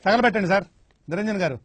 తగలబెట్టండి sir Niranjan గారు.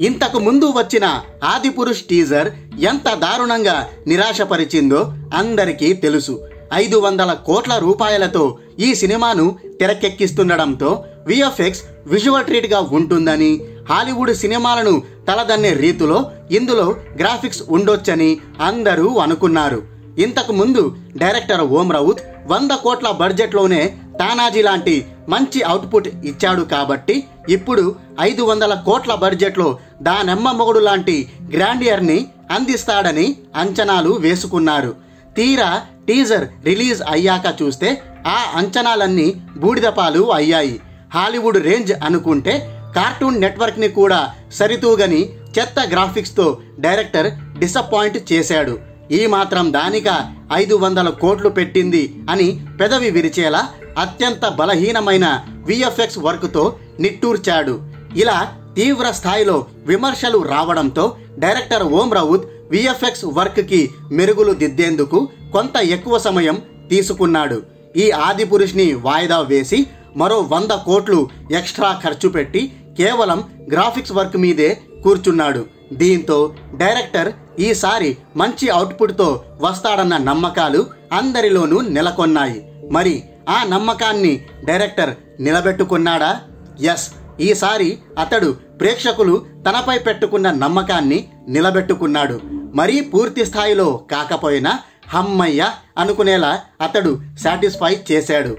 ఇంతకు ముందు వచ్చిన ఆదిపురుష్ టీజర్ ఎంత దారుణంగా నిరాశపరిచిందో అందరికీ తెలుసు. 500 కోట్ల రూపాయలతో ఈ సినిమాను తెరకెక్కిస్తుండడంతో విఎఫ్ఎక్స్ విజువల్ ట్రీట్ గా ఉంటుందని, హాలీవుడ్ సినిమాలను తలదన్నే రీతిలో ఇందులో గ్రాఫిక్స్ ఉండొచ్చని అందరూ అనుకున్నారు. ఇంతకు ముందు డైరెక్టర్ ఓం రౌత్ 100 కోట్ల బడ్జెట్లోనే తానాజీ లాంటి మంచి అవుట్పుట్ ఇచ్చాడు కాబట్టి ఇప్పుడు 500 కోట్ల బడ్జెట్లో దానమ్మ మొగుడు లాంటి గ్రాండియర్ని అందిస్తాడని అంచనాలు వేసుకున్నారు. తీరా టీజర్ రిలీజ్ అయ్యాక చూస్తే ఆ అంచనాలన్నీ బూడిదపాలు అయ్యాయి. హాలీవుడ్ రేంజ్ అనుకుంటే కార్టూన్ నెట్వర్క్ని కూడా సరితూగని చెత్త గ్రాఫిక్స్తో డైరెక్టర్ డిసప్పాయింట్ చేశాడు. ఈ మాత్రం దానిక 500 కోట్లు పెట్టింది అని పెదవి విరిచేలా అత్యంత బలహీనమైన విఎఫ్ఎక్స్ వర్క్తో నిట్టూర్చాడు. ఇలా తీవ్ర స్థాయిలో విమర్శలు రావడంతో డైరెక్టర్ ఓం రౌత్ విఎఫ్ఎక్స్ వర్క్కి మెరుగులు దిద్దేందుకు కొంత ఎక్కువ సమయం తీసుకున్నాడు. ఈ ఆదిపురుష్ని వాయిదా వేసి మరో 100 కోట్లు ఎక్స్ట్రా ఖర్చు పెట్టి కేవలం గ్రాఫిక్స్ వర్క్ మీదే కూర్చున్నాడు. దీంతో డైరెక్టర్ ఈసారి మంచి అవుట్పుట్తో వస్తాడన్న నమ్మకాలు అందరిలోనూ నెలకొన్నాయి. మరి ఆ నమ్మకాన్ని డైరెక్టర్ నిలబెట్టుకున్నాడా? ఎస్, ఈసారి అతడు ప్రేక్షకులు తనపై పెట్టుకున్న నమ్మకాన్ని నిలబెట్టుకున్నాడు. మరీ పూర్తి స్థాయిలో కాకపోయినా హమ్మయ్య అనుకునేలా అతడు సాటిస్ఫై చేశాడు.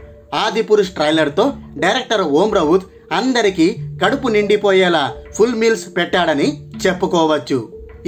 ఆదిపురుష్ ట్రైలర్తో డైరెక్టర్ ఓం రౌత్ అందరికీ కడుపు నిండిపోయేలా ఫుల్ మీల్స్ పెట్టాడని చెప్పుకోవచ్చు.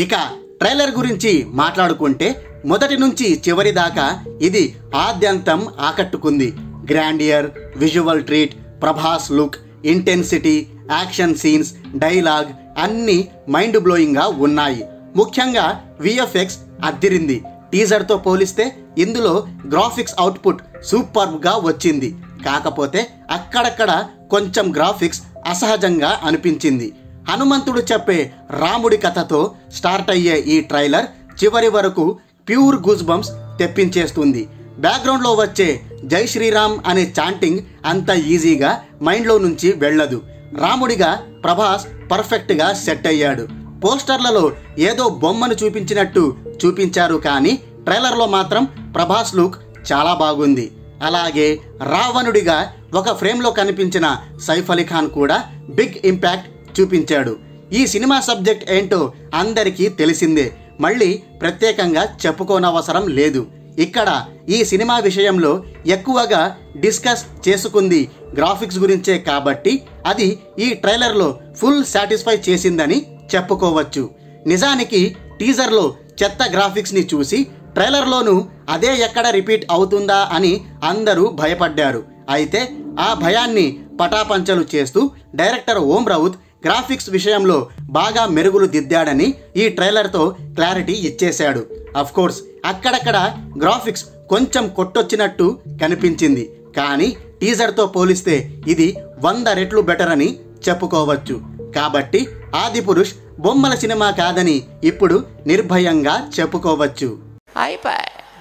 ఇక ట్రైలర్ గురించి మాట్లాడుకుంటే మొదటి నుంచి చివరి దాకా ఇది ఆద్యంతం ఆకట్టుకుంది. Grandeur, visual treat, Prabhas look, intensity, action scenes, dialogue అన్నీ మైండ్ బ్లోయింగ్గా ఉన్నాయి. ముఖ్యంగా విఎఫ్ఎక్స్ అద్దిరింది. టీజర్తో పోలిస్తే ఇందులో గ్రాఫిక్స్ అవుట్పుట్ సూపర్గా వచ్చింది. కాకపోతే అక్కడక్కడ కొంచెం గ్రాఫిక్స్ అసహజంగా అనిపించింది. హనుమంతుడు చెప్పే రాముడి కథతో స్టార్ట్ అయ్యే ఈ ట్రైలర్ చివరి వరకు ప్యూర్ గూస్ బంప్స్ తెప్పించేస్తుంది. బ్యాక్గ్రౌండ్లో వచ్చే జై శ్రీరామ్ అనే చాంటింగ్ అంత ఈజీగా మైండ్లో నుంచి వెళ్ళదు. రాముడిగా ప్రభాస్ పర్ఫెక్ట్గా సెట్ అయ్యాడు. పోస్టర్లలో ఏదో బొమ్మను చూపించినట్టు చూపించారు, కానీ ట్రైలర్లో మాత్రం ప్రభాస్ లుక్ చాలా బాగుంది. అలాగే రావణుడిగా ఒక ఫ్రేమ్లో కనిపించిన సైఫ్ అలీ ఖాన్ కూడా బిగ్ ఇంపాక్ట్ చూపించాడు. ఈ సినిమా సబ్జెక్ట్ ఏంటో అందరికీ తెలిసిందే, మళ్ళీ ప్రత్యేకంగా చెప్పుకోనవసరం లేదు. ఇక్కడ ఈ సినిమా విషయంలో ఎక్కువగా డిస్కస్ చేసుకుంది గ్రాఫిక్స్ గురించే కాబట్టి అది ఈ ట్రైలర్లో ఫుల్ సాటిస్ఫై చేసిందని చెప్పుకోవచ్చు. నిజానికి టీజర్లో చెత్త గ్రాఫిక్స్ని చూసి ట్రైలర్లోనూ అదే ఎక్కడ రిపీట్ అవుతుందా అని అందరూ భయపడ్డారు. అయితే ఆ భయాన్ని పటాపంచలు చేస్తూ డైరెక్టర్ ఓం రౌత్ గ్రాఫిక్స్ విషయంలో బాగా మెరుగులు దిద్దాడని ఈ ట్రైలర్తో క్లారిటీ ఇచ్చేశాడు. అఫ్కోర్స్ అక్కడక్కడ గ్రాఫిక్స్ కొంచెం కొట్టొచ్చినట్టు కనిపించింది, కానీ టీజర్తో పోలిస్తే ఇది 100 రెట్లు బెటర్ అని చెప్పుకోవచ్చు. కాబట్టి ఆదిపురుష్ బొమ్మల సినిమా కాదని ఇప్పుడు నిర్భయంగా చెప్పుకోవచ్చు.